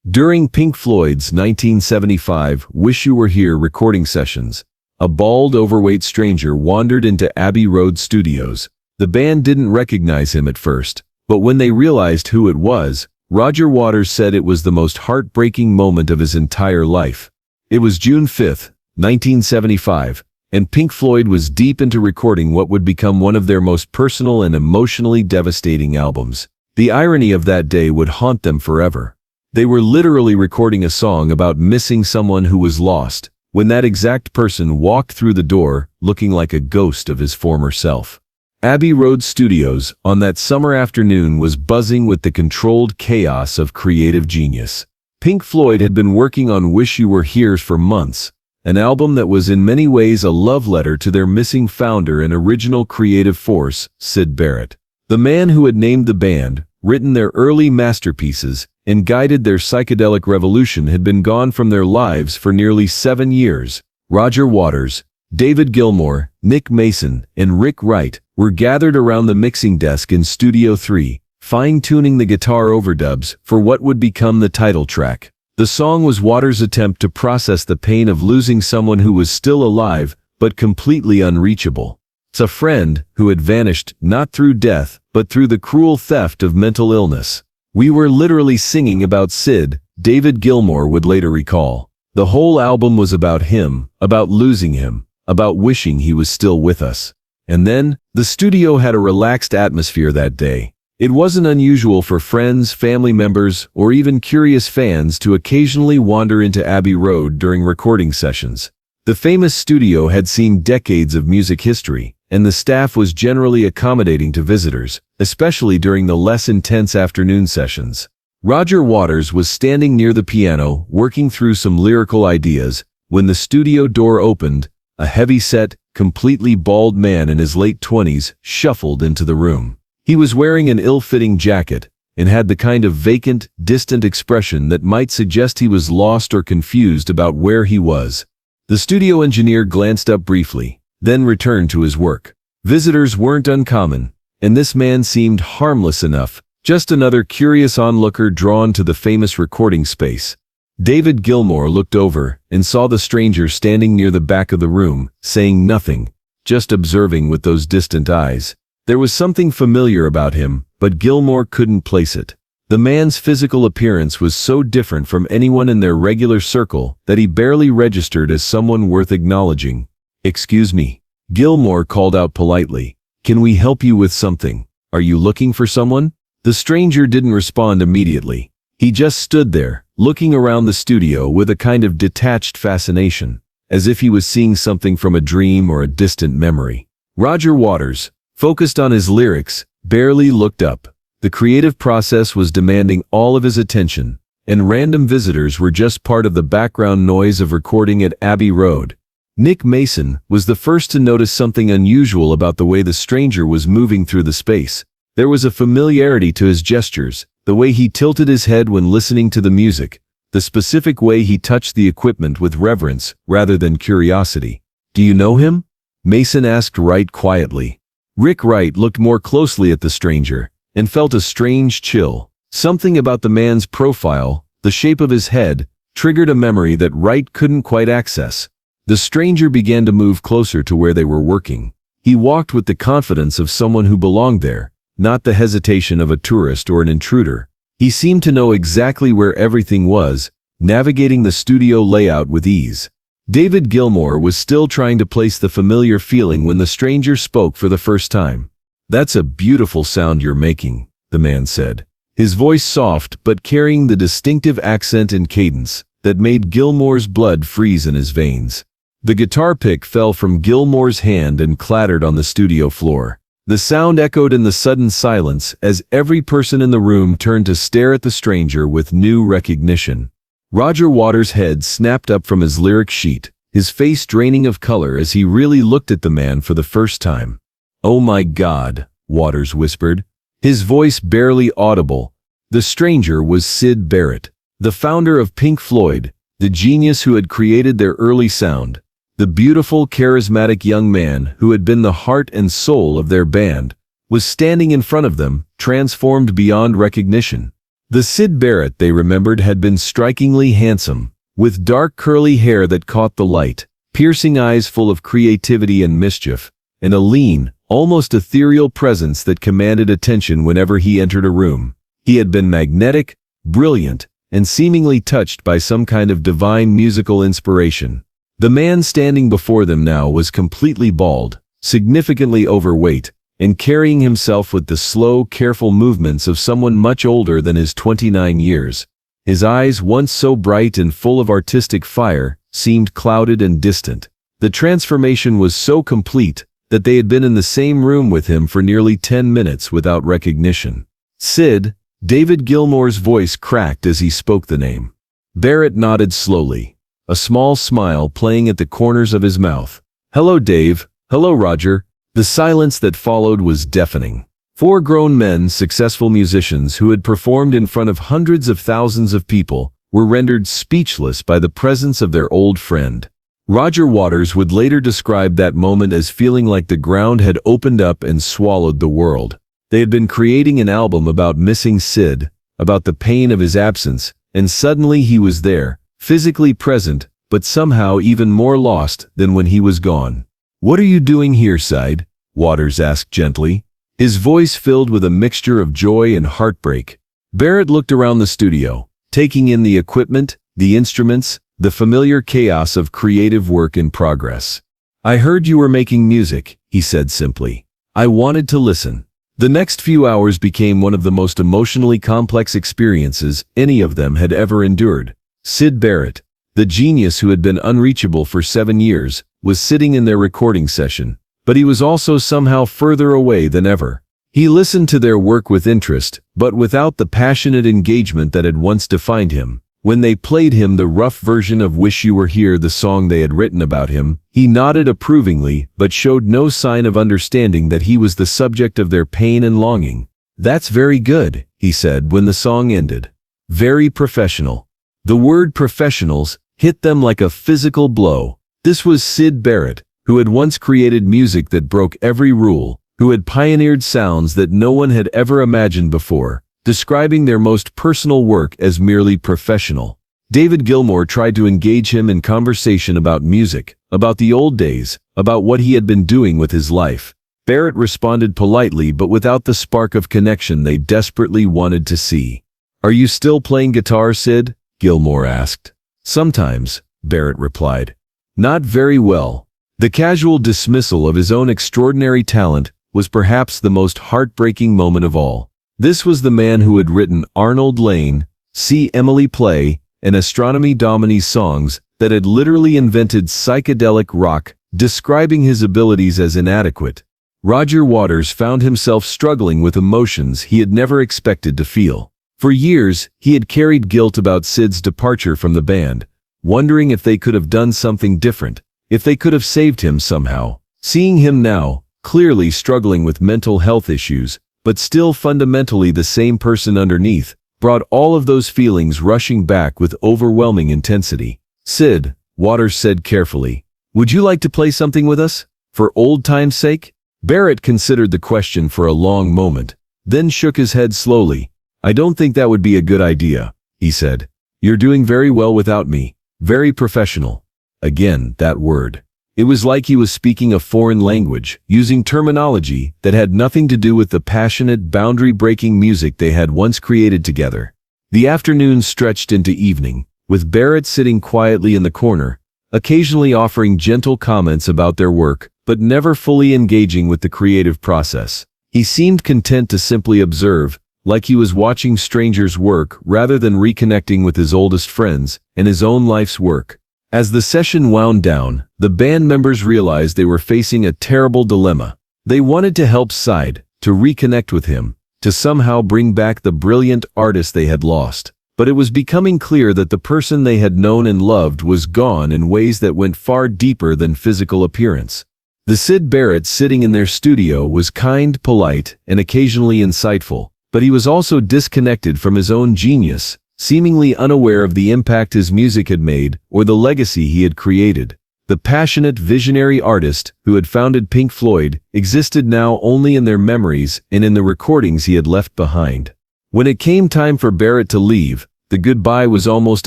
During Pink Floyd's 1975 Wish You Were Here recording sessions, a bald, overweight stranger wandered into Abbey Road Studios. The band didn't recognize him at first, but when they realized who it was, Roger Waters said it was the most heartbreaking moment of his entire life. It was June 5, 1975, and Pink Floyd was deep into recording what would become one of their most personal and emotionally devastating albums. The irony of that day would haunt them forever. They were literally recording a song about missing someone who was lost, when that exact person walked through the door, looking like a ghost of his former self. Abbey Road Studios, on that summer afternoon, was buzzing with the controlled chaos of creative genius. Pink Floyd had been working on Wish You Were Here for months, an album that was in many ways a love letter to their missing founder and original creative force, Syd Barrett. The man who had named the band, written their early masterpieces, and guided their psychedelic revolution had been gone from their lives for nearly 7 years. Roger Waters, David Gilmour, Nick Mason, and Rick Wright were gathered around the mixing desk in Studio 3, fine-tuning the guitar overdubs for what would become the title track. The song was Waters' attempt to process the pain of losing someone who was still alive, but completely unreachable. It's a friend who had vanished not through death, but through the cruel theft of mental illness. "We were literally singing about Syd," David Gilmour would later recall. "The whole album was about him, about losing him, about wishing he was still with us." And then, the studio had a relaxed atmosphere that day. It wasn't unusual for friends, family members, or even curious fans to occasionally wander into Abbey Road during recording sessions. The famous studio had seen decades of music history, and the staff was generally accommodating to visitors, especially during the less intense afternoon sessions. Roger Waters was standing near the piano, working through some lyrical ideas, when the studio door opened. A heavy-set, completely bald man in his late 20s shuffled into the room. He was wearing an ill-fitting jacket, and had the kind of vacant, distant expression that might suggest he was lost or confused about where he was. The studio engineer glanced up briefly, then returned to his work. Visitors weren't uncommon, and this man seemed harmless enough, just another curious onlooker drawn to the famous recording space. David Gilmour looked over and saw the stranger standing near the back of the room, saying nothing, just observing with those distant eyes. There was something familiar about him, but Gilmour couldn't place it. The man's physical appearance was so different from anyone in their regular circle that he barely registered as someone worth acknowledging. "Excuse me," Gilmour called out politely. "Can we help you with something? Are you looking for someone?" The stranger didn't respond immediately. He just stood there, looking around the studio with a kind of detached fascination, as if he was seeing something from a dream or a distant memory. Roger Waters, focused on his lyrics, barely looked up. The creative process was demanding all of his attention, and random visitors were just part of the background noise of recording at Abbey Road. Nick Mason was the first to notice something unusual about the way the stranger was moving through the space. There was a familiarity to his gestures, the way he tilted his head when listening to the music, the specific way he touched the equipment with reverence rather than curiosity. "Do you know him?" Mason asked Wright quietly. Rick Wright looked more closely at the stranger, and felt a strange chill. Something about the man's profile, the shape of his head, triggered a memory that Wright couldn't quite access. The stranger began to move closer to where they were working. He walked with the confidence of someone who belonged there, not the hesitation of a tourist or an intruder. He seemed to know exactly where everything was, navigating the studio layout with ease. David Gilmour was still trying to place the familiar feeling when the stranger spoke for the first time. "That's a beautiful sound you're making," the man said, his voice soft but carrying the distinctive accent and cadence that made Gilmour's blood freeze in his veins. The guitar pick fell from Gilmour's hand and clattered on the studio floor. The sound echoed in the sudden silence as every person in the room turned to stare at the stranger with new recognition. Roger Waters' head snapped up from his lyric sheet, his face draining of color as he really looked at the man for the first time. "Oh my God," Waters whispered, his voice barely audible. The stranger was Syd Barrett, the founder of Pink Floyd, the genius who had created their early sound. The beautiful, charismatic young man who had been the heart and soul of their band was standing in front of them, transformed beyond recognition. The Syd Barrett they remembered had been strikingly handsome, with dark curly hair that caught the light, piercing eyes full of creativity and mischief, and a lean, almost ethereal presence that commanded attention whenever he entered a room. He had been magnetic, brilliant, and seemingly touched by some kind of divine musical inspiration. The man standing before them now was completely bald, significantly overweight, and carrying himself with the slow, careful movements of someone much older than his 29 years. His eyes, once so bright and full of artistic fire, seemed clouded and distant. The transformation was so complete that they had been in the same room with him for nearly 10 minutes without recognition. "Syd," David Gilmour's voice cracked as he spoke the name. Barrett nodded slowly, a small smile playing at the corners of his mouth. "Hello, Dave. Hello, Roger." The silence that followed was deafening. Four grown men, successful musicians who had performed in front of hundreds of thousands of people, were rendered speechless by the presence of their old friend. Roger Waters would later describe that moment as feeling like the ground had opened up and swallowed the world. They had been creating an album about missing Syd, about the pain of his absence, and suddenly he was there, physically present, but somehow even more lost than when he was gone. "What are you doing here, Syd?" Waters asked gently, his voice filled with a mixture of joy and heartbreak. Barrett looked around the studio, taking in the equipment, the instruments, the familiar chaos of creative work in progress. "I heard you were making music," he said simply. "I wanted to listen." The next few hours became one of the most emotionally complex experiences any of them had ever endured. Syd Barrett, the genius who had been unreachable for 7 years, was sitting in their recording session, but he was also somehow further away than ever. He listened to their work with interest, but without the passionate engagement that had once defined him. When they played him the rough version of "Wish You Were Here," the song they had written about him, he nodded approvingly but showed no sign of understanding that he was the subject of their pain and longing. "That's very good," he said when the song ended. "Very professional." The word "professionals" hit them like a physical blow. This was Syd Barrett, who had once created music that broke every rule, who had pioneered sounds that no one had ever imagined before, describing their most personal work as merely professional. David Gilmour tried to engage him in conversation about music, about the old days, about what he had been doing with his life. Barrett responded politely but without the spark of connection they desperately wanted to see. "Are you still playing guitar, Syd?" Gilmour asked. "Sometimes," Barrett replied. "Not very well." The casual dismissal of his own extraordinary talent was perhaps the most heartbreaking moment of all. This was the man who had written Arnold Layne, See Emily Play, and Astronomy Domini's songs that had literally invented psychedelic rock, describing his abilities as inadequate. Roger Waters found himself struggling with emotions he had never expected to feel. For years, he had carried guilt about Syd's departure from the band, wondering if they could have done something different, if they could have saved him somehow. Seeing him now, clearly struggling with mental health issues, but still fundamentally the same person underneath, brought all of those feelings rushing back with overwhelming intensity. "Syd," Waters said carefully, "would you like to play something with us? For old time's sake?" Barrett considered the question for a long moment, then shook his head slowly. "I don't think that would be a good idea," he said. "You're doing very well without me. Very professional." Again, that word. It was like he was speaking a foreign language, using terminology that had nothing to do with the passionate, boundary-breaking music they had once created together. The afternoon stretched into evening, with Barrett sitting quietly in the corner, occasionally offering gentle comments about their work, but never fully engaging with the creative process. He seemed content to simply observe, like he was watching strangers work rather than reconnecting with his oldest friends and his own life's work. As the session wound down, the band members realized they were facing a terrible dilemma. They wanted to help Syd, to reconnect with him, to somehow bring back the brilliant artist they had lost. But it was becoming clear that the person they had known and loved was gone in ways that went far deeper than physical appearance. The Syd Barrett sitting in their studio was kind, polite, and occasionally insightful, but he was also disconnected from his own genius, seemingly unaware of the impact his music had made or the legacy he had created. The passionate, visionary artist who had founded Pink Floyd existed now only in their memories and in the recordings he had left behind. When it came time for Barrett to leave, the goodbye was almost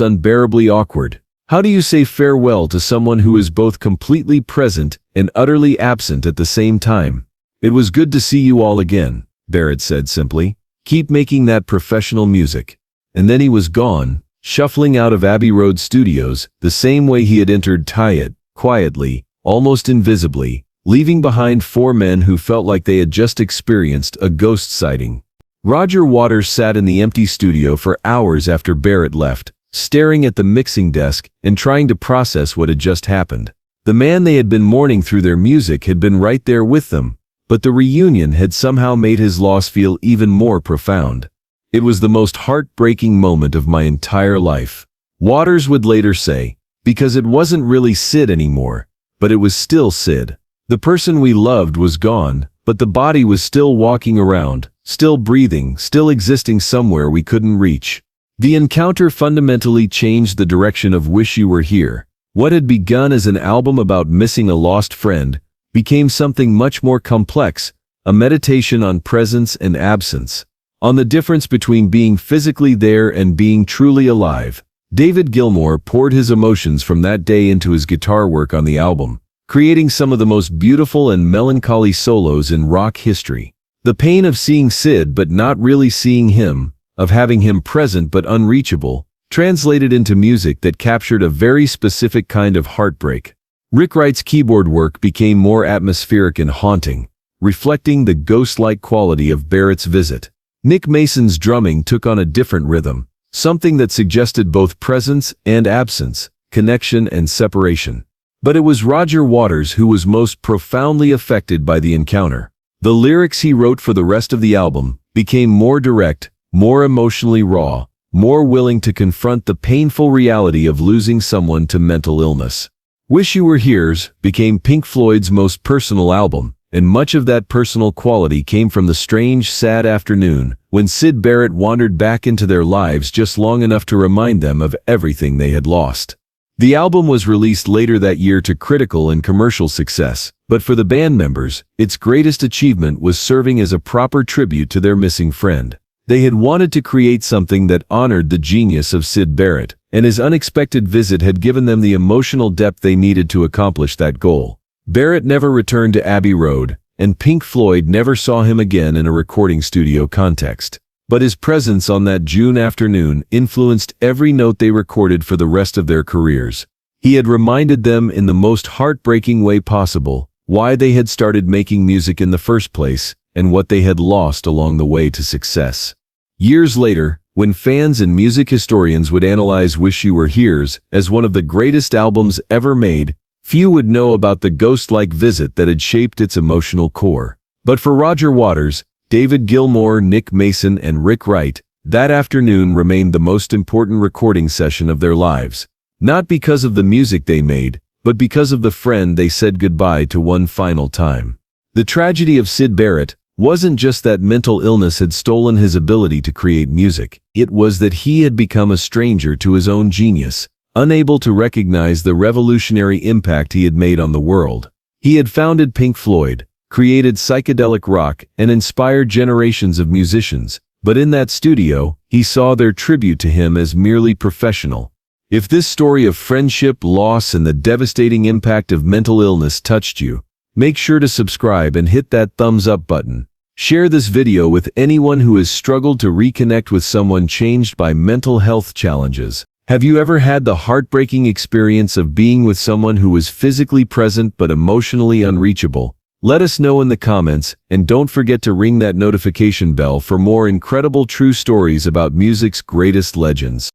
unbearably awkward. How do you say farewell to someone who is both completely present and utterly absent at the same time? "It was good to see you all again," Barrett said simply. "Keep making that professional music." And then he was gone, shuffling out of Abbey Road Studios, the same way he had entered Tayet, quietly, almost invisibly, leaving behind 4 men who felt like they had just experienced a ghost sighting. Roger Waters sat in the empty studio for hours after Barrett left, staring at the mixing desk and trying to process what had just happened. The man they had been mourning through their music had been right there with them, but the reunion had somehow made his loss feel even more profound. "It was the most heartbreaking moment of my entire life," Waters would later say, "because it wasn't really Syd anymore, but it was still Syd. The person we loved was gone, but the body was still walking around, still breathing, still existing somewhere we couldn't reach." The encounter fundamentally changed the direction of Wish You Were Here. What had begun as an album about missing a lost friend became something much more complex, a meditation on presence and absence, on the difference between being physically there and being truly alive. David Gilmour poured his emotions from that day into his guitar work on the album, creating some of the most beautiful and melancholy solos in rock history. The pain of seeing Syd but not really seeing him, of having him present but unreachable, translated into music that captured a very specific kind of heartbreak. Rick Wright's keyboard work became more atmospheric and haunting, reflecting the ghost-like quality of Barrett's visit. Nick Mason's drumming took on a different rhythm, something that suggested both presence and absence, connection and separation. But it was Roger Waters who was most profoundly affected by the encounter. The lyrics he wrote for the rest of the album became more direct, more emotionally raw, more willing to confront the painful reality of losing someone to mental illness. Wish You Were Here's became Pink Floyd's most personal album, and much of that personal quality came from the strange, sad afternoon when Syd Barrett wandered back into their lives just long enough to remind them of everything they had lost. The album was released later that year to critical and commercial success, but for the band members, its greatest achievement was serving as a proper tribute to their missing friend. They had wanted to create something that honored the genius of Syd Barrett, and his unexpected visit had given them the emotional depth they needed to accomplish that goal. Barrett never returned to Abbey Road, and Pink Floyd never saw him again in a recording studio context. But his presence on that June afternoon influenced every note they recorded for the rest of their careers. He had reminded them in the most heartbreaking way possible why they had started making music in the first place, and what they had lost along the way to success. Years later, when fans and music historians would analyze Wish You Were Here's as one of the greatest albums ever made, few would know about the ghost-like visit that had shaped its emotional core. But for Roger Waters, David Gilmour, Nick Mason, and Rick Wright, that afternoon remained the most important recording session of their lives. Not because of the music they made, but because of the friend they said goodbye to one final time. The tragedy of Syd Barrett wasn't just that mental illness had stolen his ability to create music. It was that he had become a stranger to his own genius, unable to recognize the revolutionary impact he had made on the world. He had founded Pink Floyd, created psychedelic rock, and inspired generations of musicians, but in that studio, he saw their tribute to him as merely professional. If this story of friendship, loss, and the devastating impact of mental illness touched you, make sure to subscribe and hit that thumbs up button. Share this video with anyone who has struggled to reconnect with someone changed by mental health challenges. Have you ever had the heartbreaking experience of being with someone who was physically present but emotionally unreachable? Let us know in the comments, and don't forget to ring that notification bell for more incredible true stories about music's greatest legends.